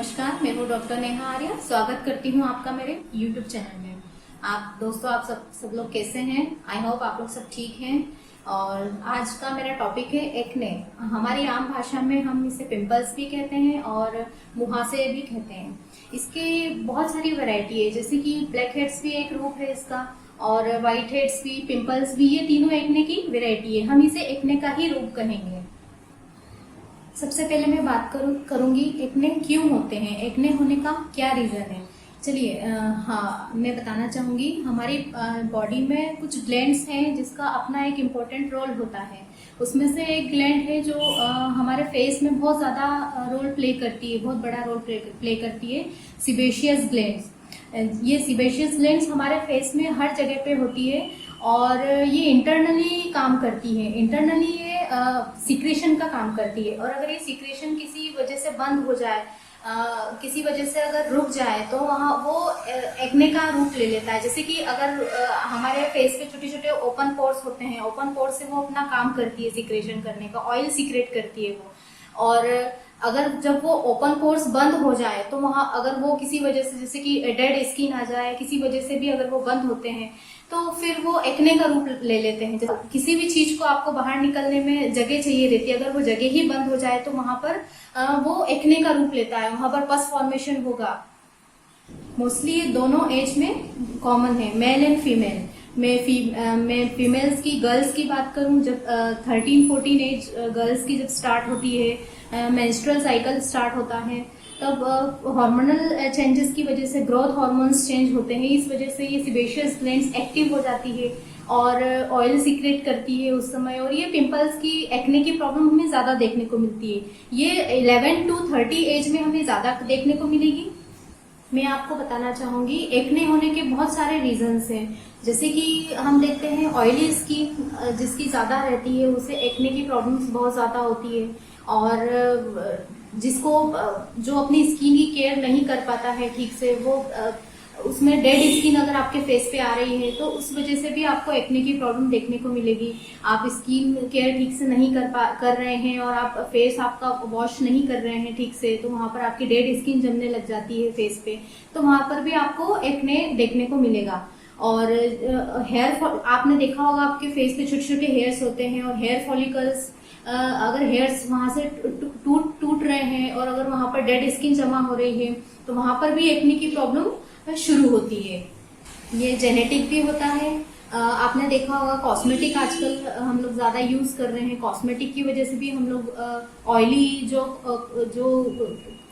नमस्कार, मैं हूँ डॉक्टर नेहा आर्या। स्वागत करती हूँ आपका मेरे YouTube चैनल में। आप दोस्तों, आप सब लोग कैसे हैं? आई होप आप लोग सब ठीक हैं। और आज का मेरा टॉपिक है एक्ने। हमारी आम भाषा में हम इसे पिंपल्स भी कहते हैं और मुहासे भी कहते हैं। इसकी बहुत सारी वैरायटी है, जैसे कि ब्लैक हेड्स भी एक रूप है इसका, और व्हाइट हेड्स भी, पिंपल्स भी। ये तीनों एक्ने की वैरायटी है। हम इसे एक्ने का ही रूप कहेंगे। सबसे पहले मैं बात करूंगी एक्ने क्यों होते हैं, एक्ने होने का क्या रीजन है। चलिए, हाँ, मैं बताना चाहूंगी। हमारी बॉडी में कुछ ग्लैंड्स हैं जिसका अपना एक इम्पोर्टेंट रोल होता है। उसमें से एक ग्लैंड है जो हमारे फेस में बहुत ज़्यादा रोल प्ले करती है, बहुत बड़ा रोल प्ले करती है, सीबेशियस ग्लैंड्स। ये सीबेशियस ग्लैंड्स हमारे फेस में हर जगह पे होती है और ये इंटरनली काम करती है। इंटरनली ये सीक्रेशन का काम करती है, और अगर ये सीक्रेशन किसी वजह से बंद हो जाए, किसी वजह से अगर रुक जाए, तो वहाँ वो एक्ने का रूप ले लेता है। जैसे कि अगर हमारे फेस पे छोटे छोटे ओपन पोर्स होते हैं, ओपन पोर्स से वो अपना काम करती है सीक्रेशन करने का, ऑयल सीक्रेट करती है वो। और अगर जब वो ओपन पोर्स बंद हो जाए, तो वहाँ अगर वो किसी वजह से, जैसे कि डेड स्किन आ जाए, किसी वजह से भी अगर वो बंद होते हैं, तो फिर वो एक्ने का रूप ले लेते हैं। किसी भी चीज को आपको बाहर निकलने में जगह चाहिए रहती है, अगर वो जगह ही बंद हो जाए तो वहां पर वो एक्ने का रूप लेता है, वहां पर पस फॉर्मेशन होगा। मोस्टली ये दोनों एज में कॉमन है, मेल एंड फीमेल। मैं फीमेल्स की, गर्ल्स की बात करूं, जब 13-14 एज गर्ल्स की जब स्टार्ट होती है, मेंस्ट्रुअल साइकिल स्टार्ट होता है, तब हार्मोनल चेंजेस की वजह से ग्रोथ हार्मोन्स चेंज होते हैं। इस वजह से ये सीबेशियस ग्लैंड्स एक्टिव हो जाती है और ऑयल सीक्रेट करती है उस समय, और ये पिंपल्स की, एक्ने की प्रॉब्लम हमें ज्यादा देखने को मिलती है। ये 11 to 30 एज में हमें ज्यादा देखने को मिलेगी। मैं आपको बताना चाहूंगी एक्ने होने के बहुत सारे रीजंस हैं। जैसे कि हम देखते हैं ऑयली स्किन जिसकी ज्यादा रहती है, उसे एक्ने की प्रॉब्लम्स बहुत ज्यादा होती है। और जिसको जो अपनी स्किन की केयर नहीं कर पाता है ठीक से, वो उसमें डेड स्किन अगर आपके फेस पे आ रही है, तो उस वजह से भी आपको एक्ने की प्रॉब्लम देखने को मिलेगी। आप स्किन केयर ठीक से नहीं कर रहे हैं, और आप फेस आपका वॉश नहीं कर रहे हैं ठीक से, तो वहां पर आपकी डेड स्किन जमने लग जाती है फेस पे, तो वहां पर भी आपको एक्ने देखने को मिलेगा। और हेयर फॉल, आपने देखा होगा आपके फेस पे छोटे छोटे हेयर्स होते हैं, और हेयर फॉलिकल्स, अगर हेयर्स वहां से टूट रहे हैं, और अगर वहां पर डेड स्किन जमा हो रही है, तो वहां पर भी एक्ने की प्रॉब्लम शुरू होती है। ये जेनेटिक भी होता है। आपने देखा होगा कॉस्मेटिक आजकल हम लोग ज्यादा यूज कर रहे हैं, कॉस्मेटिक की वजह से भी हम लोग ऑयली जो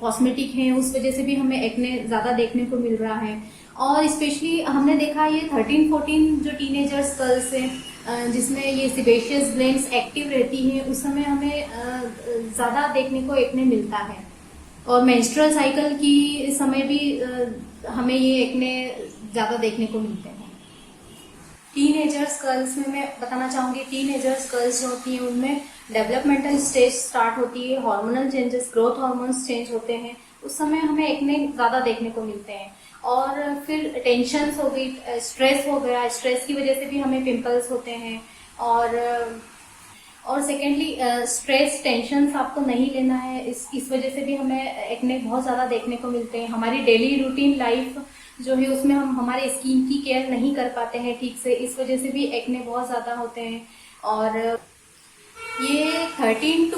कॉस्मेटिक हैं, उस वजह से भी हमें एक्ने ज्यादा देखने को मिल रहा है। और स्पेशली हमने देखा ये 13-14 जो टीनेजर्स गर्ल्स हैं, जिसमें ये सीबेशियस ग्लैंड्स एक्टिव रहती हैं, उस समय हमें ज्यादा देखने को एक्ने मिलता है। और मेंस्ट्रुअल साइकिल की समय भी हमें ये एक्ने ज्यादा देखने को मिलते हैं। टीनेजर्स गर्ल्स में मैं बताना चाहूंगी, टीनेजर्स गर्ल्स जो होती हैं उनमें डेवलपमेंटल स्टेज स्टार्ट होती है, hormonal changes, growth hormones change होते हैं, उस समय हमें एक्ने ज्यादा देखने को मिलते हैं। और फिर टेंशन हो गई, स्ट्रेस हो गया, स्ट्रेस की वजह से भी हमें पिंपल्स होते हैं। और सेकेंडली स्ट्रेस, टेंशन आपको नहीं लेना है, इस वजह से भी हमें एक्ने बहुत ज्यादा देखने को मिलते हैं। हमारी डेली रूटीन लाइफ जो है उसमें हम हमारे स्किन की केयर नहीं कर पाते हैं ठीक से, इस वजह से भी एक्ने बहुत ज्यादा होते हैं। और ये 13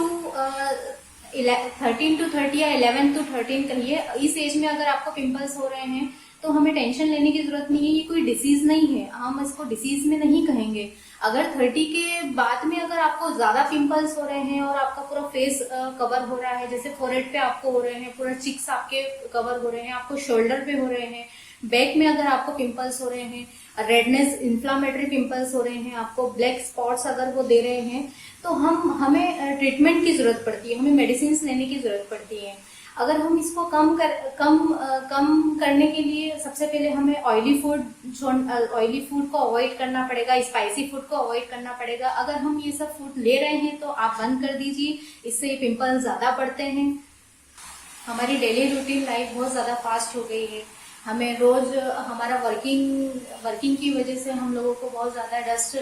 to 30 या 11 to 13 कहिए, इस एज में अगर आपको पिंपल्स हो रहे हैं, तो हमें टेंशन लेने की जरूरत नहीं है। ये कोई डिसीज नहीं है, हम इसको डिसीज में नहीं कहेंगे। अगर 30 के बाद में अगर आपको ज्यादा पिंपल्स हो रहे हैं और आपका पूरा फेस कवर हो रहा है, जैसे फोरहेड पे आपको हो रहे हैं, पूरा चिक्स आपके कवर हो रहे हैं, आपको शोल्डर पे हो रहे हैं, बैक में अगर आपको पिंपल्स हो रहे हैं, रेडनेस, इन्फ्लामेटरी पिंपल्स हो रहे हैं, आपको ब्लैक स्पॉट्स अगर वो दे रहे हैं, तो हमें ट्रीटमेंट की जरूरत पड़ती है, हमें मेडिसिन लेने की जरूरत पड़ती है। अगर हम इसको कम करने के लिए सबसे पहले हमें ऑयली फूड को अवॉइड करना पड़ेगा, स्पाइसी फूड को अवॉइड करना पड़ेगा। अगर हम ये सब फूड ले रहे हैं तो आप बंद कर दीजिए, इससे पिंपल्स ज्यादा बढ़ते हैं। हमारी डेली रूटीन लाइफ बहुत ज्यादा फास्ट हो गई है, हमें रोज हमारा वर्किंग की वजह से हम लोगों को बहुत ज़्यादा डस्ट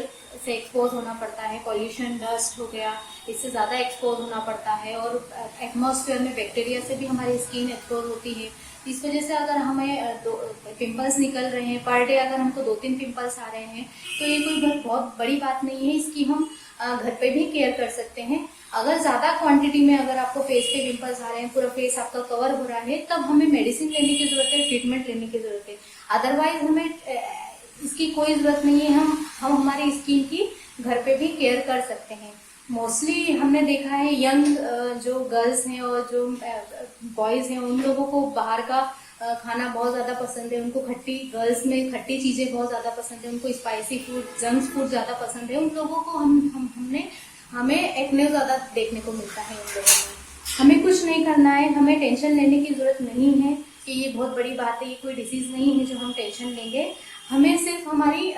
से एक्सपोज होना पड़ता है। पॉल्यूशन, डस्ट हो गया, इससे ज़्यादा एक्सपोज होना पड़ता है और एटमॉस्फेयर में बैक्टीरिया से भी हमारी स्किन एक्सपोज होती है। इस वजह से अगर हमें पिंपल्स निकल रहे हैं पर डे, अगर हमको 2-3 पिंपल्स आ रहे हैं तो ये कोई बहुत बड़ी बात नहीं है। इसकी हम घर पे भी केयर कर सकते हैं। अगर ज़्यादा क्वांटिटी में अगर आपको फेस पे पिंपल्स आ रहे हैं, पूरा फेस आपका कवर हो रहा है, तब हमें मेडिसिन लेने की ज़रूरत है, ट्रीटमेंट लेने की ज़रूरत है। अदरवाइज हमें इसकी कोई ज़रूरत नहीं है। हम हमारी स्किन की घर पे भी केयर कर सकते हैं। मोस्टली हमने देखा है यंग जो गर्ल्स हैं और जो बॉयज़ हैं, उन लोगों को बाहर का खाना बहुत ज़्यादा पसंद है। उनको गर्ल्स में खट्टी चीज़ें बहुत ज़्यादा पसंद है, उनको स्पाइसी फूड, जंक फूड ज़्यादा पसंद है। उन लोगों को हमें एक्ने ज़्यादा देखने को मिलता है उन लोगों में। हमें कुछ नहीं करना है, हमें टेंशन लेने की ज़रूरत नहीं है कि ये बहुत बड़ी बात है, ये कोई डिसीज़ नहीं है जो हम टेंशन लेंगे। हमें सिर्फ हमारी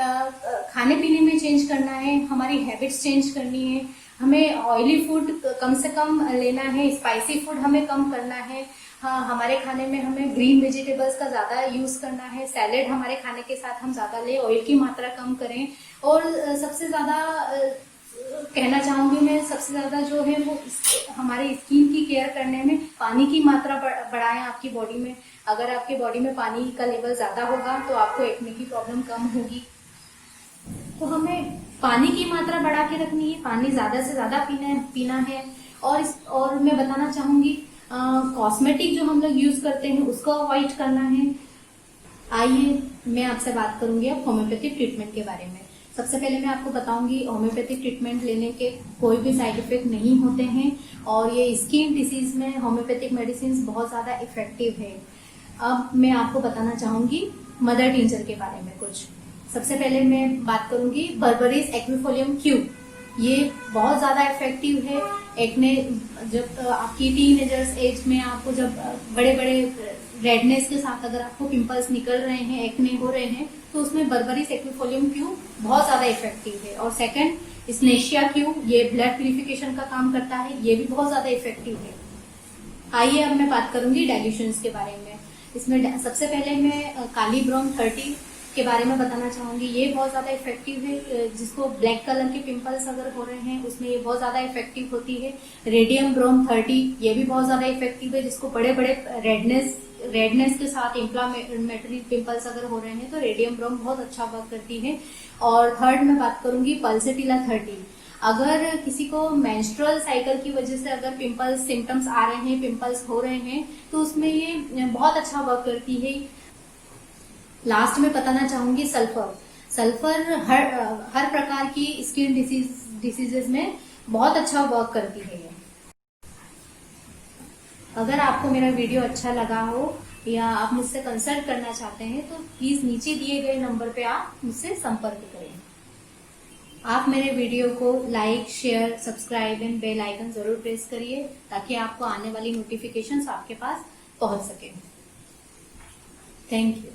खाने पीने में चेंज करना है, हमारी हैबिट्स चेंज करनी है। हमें ऑयली फूड कम से कम लेना है, स्पाइसी फूड हमें कम करना है। हाँ, हमारे खाने में हमें ग्रीन वेजिटेबल्स का ज़्यादा यूज़ करना है। सैलेड हमारे खाने के साथ हम ज़्यादा लें, ऑयल की मात्रा कम करें। और सबसे ज़्यादा कहना चाहूँगी मैं, सबसे ज़्यादा जो है वो हमारे स्किन की केयर करने में पानी की मात्रा बढ़ाएं आपकी बॉडी में। अगर आपकी बॉडी में पानी का लेवल ज़्यादा होगा तो आपको एक्ने की प्रॉब्लम कम होगी। तो हमें पानी की मात्रा बढ़ा के रखनी है, पानी ज़्यादा से ज़्यादा पीना है। और मैं बताना चाहूँगी, कॉस्मेटिक जो हम लोग यूज़ करते हैं उसको अवॉइड करना है। आइए मैं आपसे बात करूँगी अब होम्योपैथिक ट्रीटमेंट के बारे में। सबसे पहले मैं आपको बताऊंगी, होम्योपैथिक ट्रीटमेंट लेने के कोई भी साइड इफेक्ट नहीं होते हैं और ये स्किन डिसीज में होम्योपैथिक मेडिसिन बहुत ज़्यादा इफेक्टिव है। अब मैं आपको बताना चाहूँगी मदर टिंचर के बारे में कुछ। सबसे पहले मैं बात करूँगी बर्बरीज एक्विफोलियम क्यूब। ये बहुत ज़्यादा इफेक्टिव है एक्ने, जब आपकी टीनेजर्स एज में आपको जब बड़े बड़े रेडनेस के साथ अगर आपको पिंपल्स निकल रहे हैं, एक्ने हो रहे हैं, तो उसमें बर्बरीज एक्विफोलियम क्यूब बहुत ज़्यादा इफेक्टिव है। और सेकंड स्नेशिया क्यूब, ये ब्लड प्यूरिफिकेशन का काम करता है, ये भी बहुत ज़्यादा इफेक्टिव है। आइए अब मैं बात करूंगी डाइल्यूशंस के बारे में। इसमें सबसे पहले मैं काली ब्रोम 30 के बारे में बताना चाहूंगी। ये बहुत ज़्यादा इफेक्टिव है, जिसको ब्लैक कलर के पिंपल्स अगर हो रहे हैं उसमें ये बहुत ज़्यादा इफेक्टिव होती है। रेडियम ब्रोम 30, ये भी बहुत ज़्यादा इफेक्टिव है, जिसको बड़े बड़े रेडनेस के साथ इंफ्लामेटरी पिंपल्स अगर हो रहे हैं तो रेडियम ब्रोम बहुत अच्छा वर्क करती है। और थर्ड मैं बात करूंगी पल्सेटिला 30। अगर किसी को मेंस्ट्रुअल साइकिल की वजह से अगर पिंपल्स सिम्टम्स आ रहे हैं, पिंपल्स हो रहे हैं, तो उसमें ये बहुत अच्छा वर्क करती है। लास्ट में बताना चाहूंगी सल्फर हर प्रकार की स्किन डिसीजेज में बहुत अच्छा वर्क करती है। अगर आपको मेरा वीडियो अच्छा लगा हो या आप मुझसे कंसल्ट करना चाहते हैं तो प्लीज नीचे दिए गए नंबर पे आप मुझसे संपर्क करें। आप मेरे वीडियो को like, share, subscribe and bell icon जरूर प्रेस करिए ताकि आपको आने वाली नोटिफिकेशंस आपके पास पहुंच सके। Thank you.